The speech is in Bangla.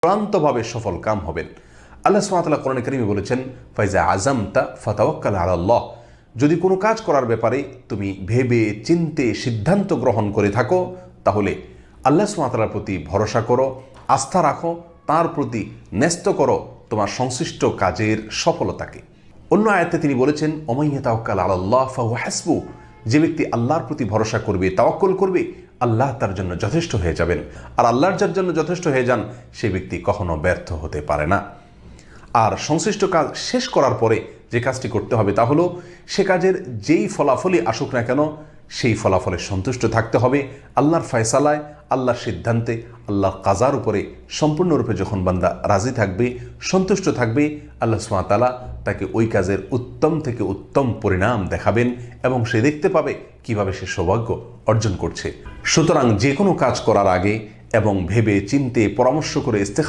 চূড়ান্তভাবে সফল কাম হবেন। আল্লাহ সুবহানাহু ওয়া তাআলা কোরআনে কারীমে বলেছেন, ফাইজা আযামতা ফাতাওয়াক্কাল আলাল্লাহ, যদি কোনো কাজ করার ব্যাপারে তুমি ভেবে চিন্তে সিদ্ধান্ত গ্রহণ করে থাকো, তাহলে আল্লাহ সুবহানাহু ওয়া তাআলার প্রতি ভরসা করো, আস্থা রাখো, তার প্রতি ন্যস্ত করো তোমার সংশ্লিষ্ট কাজের সফলতাকে। অন্য আয়াতে তিনি বলেছেন, ওমান ইয়াতাওয়াক্কাল আলাল্লাহ ফাহুয়া হাসবু, যে ব্যক্তি আল্লাহর প্রতি ভরসা করবে, তাওয়াক্কুল করবে, আল্লাহ তার জন্য যথেষ্ট হয়ে যাবেন। আর আল্লাহর যার জন্য যথেষ্ট হয়ে যান, সেই ব্যক্তি কখনো ব্যর্থ হতে পারে না। আর সংশ্লিষ্ট কাজ শেষ করার পরে যে কাজটি করতে হবে তা হলো, সে কাজের যেই ফলাফলই আসুক না কেন, সেই ফলাফলে সন্তুষ্ট থাকতে হবে। আল্লাহর ফয়সালায়, আল্লাহর সিদ্ধান্তে, আল্লাহর কাজার উপরে সম্পূর্ণরূপে যখন বান্দা রাজি থাকবে, সন্তুষ্ট থাকবে, আল্লাহ সুবহানাহু ওয়া তাআলা তাকে ওই কাজের উত্তম থেকে উত্তম পরিণাম দেখাবেন এবং সে দেখতে পাবে কিভাবে সে সৌভাগ্য অর্জন করছে। সুতরাং যে কোনো কাজ করার আগে এবং ভেবে চিন্তে পরামর্শ করে ইস্তেখারা